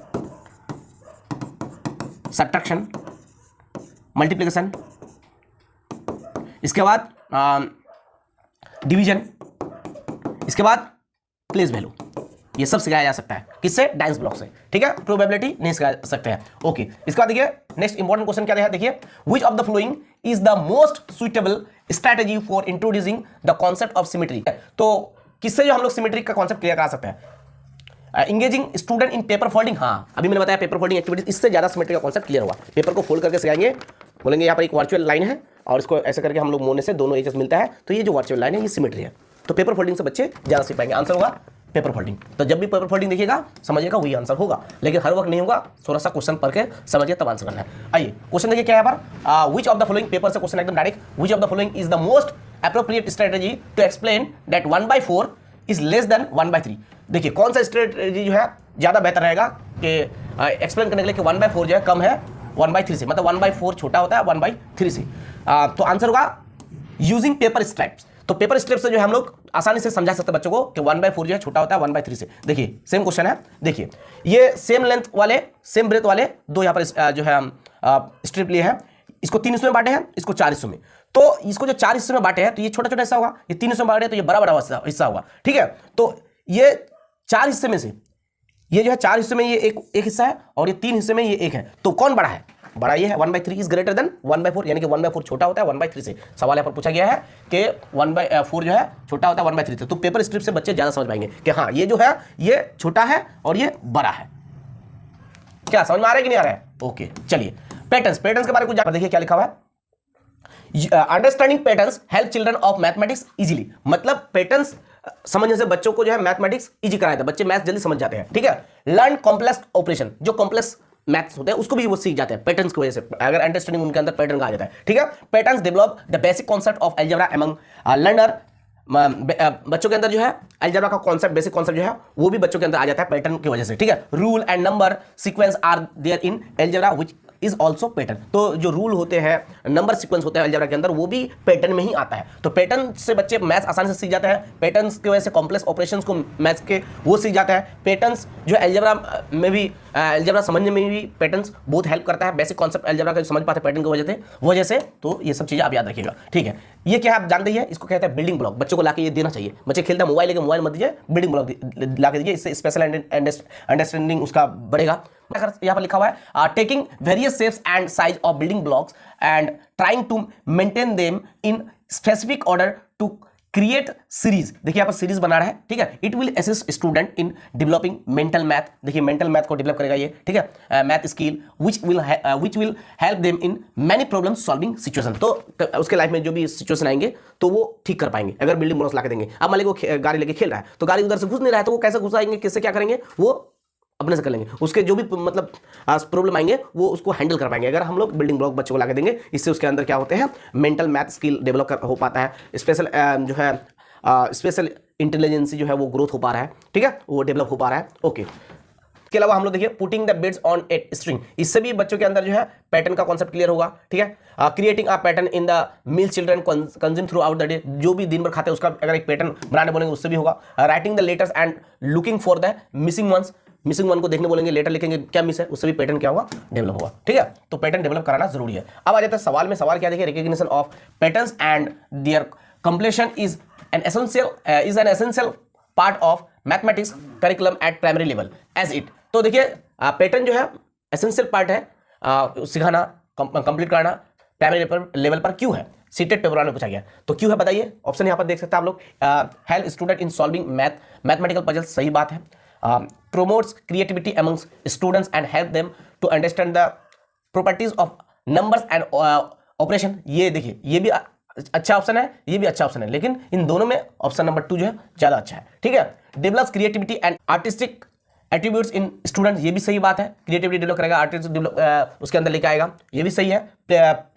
सब्ट्रैक्शन, मल्टीप्लिकेशन, इसके बाद डिवीजन, इसके बाद प्लेस वैल्यू, ये सब सिखाया जा सकता है किससे? डाइस ब्लॉक से। ठीक है, प्रोबेबिलिटी नहीं सिखा सकते हैं। ओके, इसके बाद देखिए नेक्स्ट इंपॉर्टेंट क्वेश्चन क्या है, देखिए which of the following is the most suitable strategy for introducing the concept of symmetry. तो किससे जो हम लोग सिमेट्री का कॉन्सेप्ट क्लियर करा सकते हैं? Engaging student in paper folding, हाँ अभी मैंने बताया पेपर फोल्डिंग एक्टिविटीज, इससे ज्यादा सिमेट्री का कॉन्सेप्ट क्लियर हुआ। पेपर को फोल्ड करके सिखाएंगे, बोलेंगे यहाँ पर एक वर्चुअल लाइन है और इसको ऐसे करके हम लोग मोड़ने से दोनों एजेस मिलता है, तो ये जो वर्चुअल लाइन है ये सिमेट्री है। तो पेपर फोल्डिंग से बच्चे ज्यादा सीख पाएंगे, आंसर होगा पेपर फोल्डिंग। तो जब भी पेपर फोल्डिंग देखिएगा समझिएगा वही आंसर होगा, लेकिन हर वक्त नहीं होगा, थोड़ा सा क्वेश्चन पढ़ के समझिए तब आंसर करना है। आइए क्वेश्चन देखिए क्या है यहाँ पर, which of the following, paper से क्वेश्चन एकदम direct, which of the following is the most appropriate strategy to explain that 1/4 is less than 1/3। देखिए कौन सा स्ट्रेटजी जो है ज्यादा बेहतर रहेगा कि एक्सप्लेन करने के लिए कि 1/4 जो है कम है 1/3 से, मतलब 1/4 छोटा होता है 1/3 से। तो आंसर होगा यूजिंग पेपर स्ट्रैप्स। तो पेपर स्ट्रैप से जो है हम लोग आसानी से समझा सकते हैं बच्चों को कि 1/4 जो है छोटा होता है 1/3 से। देखिए सेम क्वेश्चन है, देखिए ये सेम लेंथ वाले, सेम ब्रेथ वाले दो यहाँ पर जो है हम स्ट्रिप लिए हैं, इसको 3 हिस्सों में बांटे हैं, इसको 4 हिस्सों में। तो इसको जो 4 हिस्सों में बांटे हैं तो ये छोटा छोटा हिस्सा होगा, ये 3 हिस्सों में बांटे हैं तो ये बड़ा बड़ा हिस्सा होगा। ठीक है, तो ये 4 हिस्से में से ये जो है 4 हिस्से में ये एक हिस्सा है और ये 3 हिस्से में ये एक है, तो कौन बड़ा है? बड़ा ये है, 1/3 इज ग्रेटर देन 1/4, यानी कि 1/4 छोटा होता है 1/3 से। सवाल यहाँ पर पूछा गया है कि 1/4 जो है छोटा होता है 1/3 से। तो पेपर स्ट्रिप से बच्चे ज्यादा समझ पाएंगे कि हाँ ये जो है ये छोटा है और ये बड़ा है। क्या समझ में आ रहा है कि नहीं आ रहा है? ओके चलिए, पैटर्न्स के बारे में कुछ देखिए क्या लिखा हुआ है, understanding patterns help children of mathematics easily. मतलब पैटर्न्स समझने से बच्चों को जो है मैथमेटिक्स इजी कराया था, बच्चे मैथ्स जल्दी समझ जाते हैं। ठीक है, लर्न कॉम्प्लेक्स ऑपरेशन, जो कॉम्प्लेक्स मैथ्स होते हैं उसको भी वो सीख जाते हैं पैटर्न्स की वजह से, अगर अंडरस्टैंडिंग उनके अंदर पैटर्न का आ जाता है। ठीक है, patterns develop the basic concept of algebra among learner. बच्चों के अंदर जो है अलजेब्रा का कॉन्सेप्ट, बेसिक कॉन्सेप्ट जो है वो भी बच्चों के अंदर आ जाता है पैटर्न की वजह से। ठीक है, rule and number sequence are there in algebra which is also pattern. तो जो रूल होते हैं, नंबर सीक्वेंस होते हैं अलजेब्रा के अंदर, वो भी पैटर्न में ही आता है। तो पैटर्न से बच्चे मैथ्स आसानी से सीख जाते हैं, पैटर्न्स की वजह से कॉम्प्लेक्स ऑपरेशंस को मैथ्स के वो सीख जाता है। पैटर्न्स जो है अलजेब्रा में भी, अलजेब्रा समझने में भी पैटर्न्स बहुत हेल्प करता है, बेसिक कॉन्सेप्ट अलजेब्रा का समझ पाते हैं पैटर्न की वजह से। तो ये सब चीज़ें आप याद रखिएगा। ठीक है, ये क्या है आप जानते हैं, इसको कहते हैं बिल्डिंग ब्लॉक। बच्चों को लाके ये देना चाहिए, बच्चे खेलते हैं मोबाइल लेके मोबाइल मत दीजिए, बिल्डिंग ब्लॉक ला के दीजिए, इससे स्पेशल अंडरस्टैंडिंग उसका बढ़ेगा। यहाँ पर लिखा हुआ है taking various shapes and size of building blocks and trying to maintain them in specific order to create series. देखिए यहाँ पर सीरीज बना रहा है। ठीक है, it will assist student in developing mental math. देखिए मेंटल मैथ को डेवलप करेगा ये। ठीक है, math skill which will help them in many problem solving situation. तो उसके लाइफ में जो भी सिचुएशन आएंगे तो वो ठीक कर पाएंगे अगर बिल्डिंग ब्लॉक्स ला के देंगे। अब मान लीजिए वो गाड़ी लेके खेल रहा है तो गाड़ी उधर से घुस नहीं रहा है, तो वो कैसे घुसाएंगे, किससे क्या करेंगे, वो अपने से कर लेंगे। उसके जो भी मतलब प्रॉब्लम आएंगे वो उसको हैंडल कर पाएंगे अगर हम लोग बिल्डिंग ब्लॉक बच्चों को ला के देंगे। इससे उसके अंदर क्या होते हैं, मेंटल मैथ स्किल डेवलप हो पाता है, स्पेशल जो है स्पेशल इंटेलिजेंसी जो है वो ग्रोथ हो पा रहा है। ठीक है, वो डेवलप हो पा रहा है। ओके, इसके अलावा हम लोग देखिए putting the beads on a string, इससे भी बच्चों के अंदर जो है पैटर्न का कॉन्सेप्ट क्लियर होगा। ठीक है, creating a pattern in the meal children consume throughout the day, जो भी दिन भर खाते हैं उसका अगर एक पैटर्न बनाने बोलेंगे उससे भी होगा। Writing the letters and looking for the missing ones, missing one को देखने बोलेंगे, लेटर लिखेंगे क्या मिस है, उससे भी पैटर्न क्या होगा, डेवलप होगा। ठीक है, तो पैटर्न डेवलप कराना जरूरी है। अब आ जाता है सवाल में, सवाल क्या देखिए, recognition of patterns and their completion is an essential part of mathematics curriculum at primary level as it. तो देखिए पैटर्न जो है एसेंशियल पार्ट है सिखाना, कंप्लीट कराना प्राइमरी लेवल पर क्यों है, सीटेट पेपर 1 में पूछा गया। तो क्यों है बताइए, ऑप्शन यहाँ पर देख सकते हैं आप लोग। Help student in solving mathematical puzzles, सही बात है। Promotes creativity amongst students and help them to understand the properties of numbers and operation, ये देखिए ये भी अच्छा ऑप्शन है, ये भी अच्छा ऑप्शन है, लेकिन इन दोनों में ऑप्शन नंबर 2 जो है ज्यादा अच्छा है, ठीक है। Develops creativity and artistic attributes in student, ये भी सही बात है, क्रिएटिविटी डेवलप करेगा, आर्टिस्ट उसके अंदर लेके आएगा, ये भी सही है।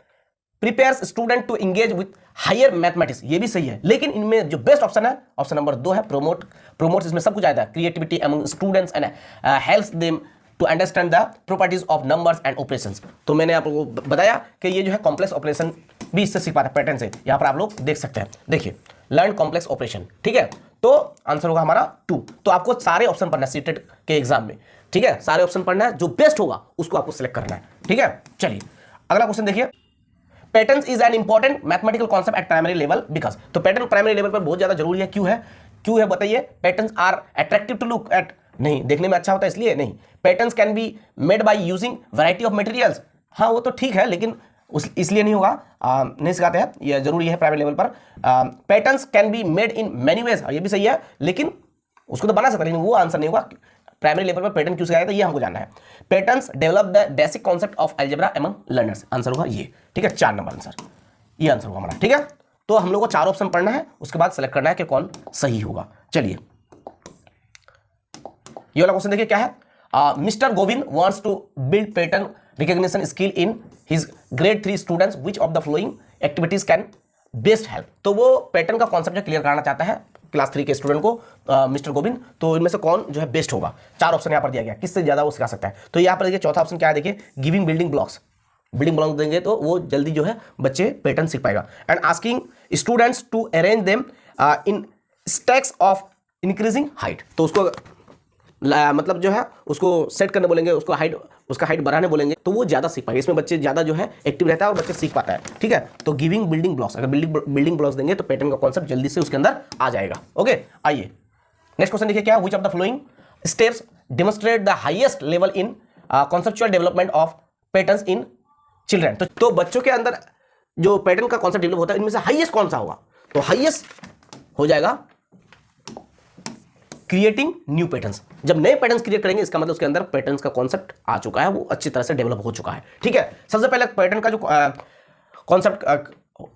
Prepares student to engage with higher mathematics, ये भी सही है, लेकिन इनमें जो बेस्ट ऑप्शन है ऑप्शन नंबर 2 है, प्रोमोट्स, इसमें सब कुछ आता है, creativity among students and helps them to understand the properties of numbers and operations. तो मैंने आप लोगों को बताया कि ये जो है कॉम्प्लेक्स ऑपरेशन भी इससे सीख पाता है पैटर्न से, यहाँ पर आप लोग देख सकते हैं, देखिए लर्न कॉम्प्लेक्स ऑपरेशन, ठीक है। तो आंसर होगा हमारा 2। तो आपको सारे ऑप्शन पढ़ना है सीटेट के एग्जाम में, ठीक है, सारे ऑप्शन पढ़ना है, जो बेस्ट होगा उसको आपको सिलेक्ट करना है, ठीक है। चलिए अगला क्वेश्चन देखिए, patterns is an important mathematical concept at primary level because, तो पैटर्न प्राइमरी लेवल पर बहुत ज्यादा जरूरी है, क्यों है बताइए। Patterns are attractive to look at, नहीं देखने में अच्छा होता है इसलिए नहीं। Patterns can be made by using variety of materials, हाँ वो तो ठीक है, लेकिन इसलिए नहीं होगा, नहीं सिखाते हैं, ये जरूरी है प्राइमरी लेवल पर। Patterns can be made in many ways, ये भी सही है, लेकिन उसको तो बना सकते हैं, लेकिन वो आंसर नहीं होगा। प्राइमरी लेवल पर पैटर्न क्यों सिखाया था ये हमको जानना है। Patterns develop the basic concept of algebra among learners, answer होगा ये, ठीक है, 4 नंबर आंसर, ये आंसर होगा हमारा, ठीक है। तो हम लोग को 4 ऑप्शन पढ़ना है, उसके बाद सेलेक्ट करना है कि कौन सही होगा। चलिए ये वाला क्वेश्चन देखिए क्या है, mister Govind wants to build pattern recognition skill in his grade 3 students, which of the following activities can best help. तो वो पैटर्न का कॉन्सेप्ट क्लियर कराना चाहता है क्लास 3 के स्टूडेंट को मिस्टर गोविंद, तो इनमें से कौन जो है बेस्ट होगा। 4 ऑप्शन यहाँ पर दिया गया, किससे ज्यादा वो सिखा सकता है। तो यहाँ पर देखिए चौथा ऑप्शन क्या है, देखिए giving building blocks, building block देंगे तो वो जल्दी जो है बच्चे पैटर्न सीख पाएगा। And asking students to arrange them in stacks of increasing height, तो उसको मतलब जो है उसको सेट करने बोलेंगे, उसको उसका हाइट बढ़ाने बोलेंगे, तो वो ज्यादा सीख पाएगा। इसमें बच्चे ज्यादा जो है एक्टिव रहता है और बच्चे सीख पाता है, ठीक है। तो गिविंग बिल्डिंग ब्लॉक्स, अगर बिल्डिंग ब्लॉक्स देंगे तो पैटर्न का कॉन्सेप्ट जल्दी से उसके अंदर आ जाएगा। ओके, आइए नेक्स्ट क्वेश्चन देखिए क्या, which of the following steps demonstrate the highest level in conceptual development of patterns in children. तो बच्चों के अंदर जो पैटर्न का कॉन्सेप्ट डेवलप होता है, इनमें से हाईएस्ट कौन सा होगा, तो हाईएस्ट हो जाएगा क्रिएटिंग न्यू पैटर्न्स। जब नए पैटर्न्स क्रिएट करेंगे इसका मतलब उसके अंदर पैटर्न्स का कॉन्सेप्ट आ चुका है, वो अच्छी तरह से डेवलप हो चुका है, ठीक है। सबसे पहले पैटर्न का जो कॉन्सेप्ट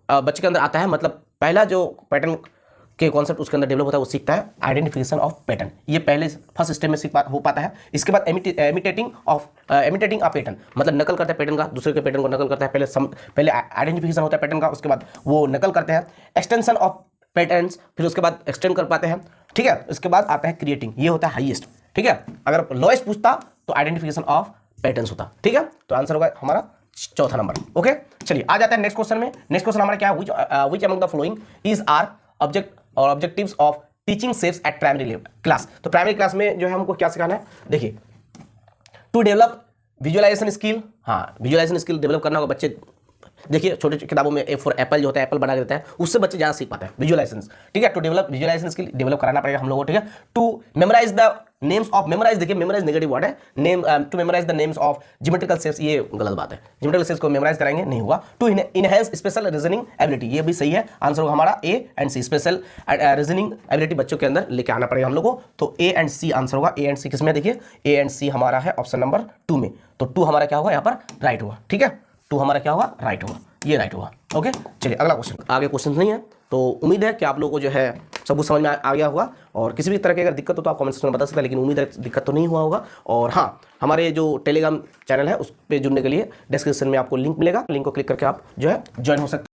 बच्चे के अंदर आता है, मतलब पहला जो पैटर्न के कॉन्सेप्ट उसके अंदर डेवलप होता है वो सीखता है आइडेंटिफिकेशन ऑफ पैटर्न, ये पहले फर्स्ट स्टेप में हो पाता है। इसके बाद इमिटेटिंग अ पैटर्न, मतलब नकल करता है पैटर्न का, दूसरे के पैटर्न को नकल करता है। पहले आइडेंटिफिकेशन होता है पैटर्न का, उसके बाद वो नकल करते हैं। एक्सटेंशन ऑफ पैटर्न्स, फिर उसके बाद एक्सटेंड कर पाते हैं, ठीक है। उसके बाद आता है क्रिएटिंग, ये होता है हाईएस्ट, ठीक है। अगर लोएस्ट पूछता तो आइडेंटिफिकेशन ऑफ पैटर्न्स होता, ठीक है। तो आंसर होगा हमारा चौथा नंबर। ओके, चलिए आ जाते हैं नेक्स्ट क्वेश्चन में। नेक्स्ट क्वेश्चन हमारा क्या है, which among the following is are objectives of teaching shapes at primary level class. तो प्राइमरी क्लास में जो है हमको क्या सिखाना है, देखिए टू डेवलप विजुअलाइजेशन स्किल, हाँ विजुअलाइजेशन स्किल डेवलप करना होगा। बच्चे देखिए छोटे किताबों में ए फॉर एप्पल जो होता है, एप्पल बना के देता है, उससे बच्चे ज़्यादा सीख पाते हैं विजुअलाइजेशन, ठीक है। To develop visualisation skill develop कराना पड़ेगा हम लोगों को, ठीक है। To memorise the names of, memorise देखिए मेमोराइज नेगेटिव वर्ड है, name to memorise the names of geometrical shapes, ये गलत बात है, ज्योमेट्रिकल शेप्स को मेमोराइज कराएंगे नहीं होगा। To enhance spatial reasoning ability, ये भी सही है, आंसर होगा हमारा A and C, spatial reasoning ability बच्चों के अंदर लेके आना पड़ेगा हम लोग को। तो ए एंड सी आंसर होगा, ए एंड सी किसमें, देखिए ए एंड सी हमारा है ऑप्शन नंबर 2 में, तो 2 हमारा क्या होगा यहाँ पर राइट होगा, ठीक है। 2 हमारा क्या होगा, राइट होगा, ये राइट होगा। ओके, चलिए अगला क्वेश्चन, आगे क्वेश्चन नहीं है, तो उम्मीद है कि आप लोगों को जो है सब कुछ समझ में आ गया होगा, और किसी भी तरह की अगर दिक्कत हो तो आप कमेंट सेक्शन में बता सकते हैं, लेकिन उम्मीद है दिक्कत तो नहीं हुआ होगा। और हाँ, हमारे जो टेलीग्राम चैनल है उस पर जुड़ने के लिए डिस्क्रिप्शन में आपको लिंक मिलेगा, लिंक को क्लिक करके आप जो है ज्वाइन हो सकते हैं।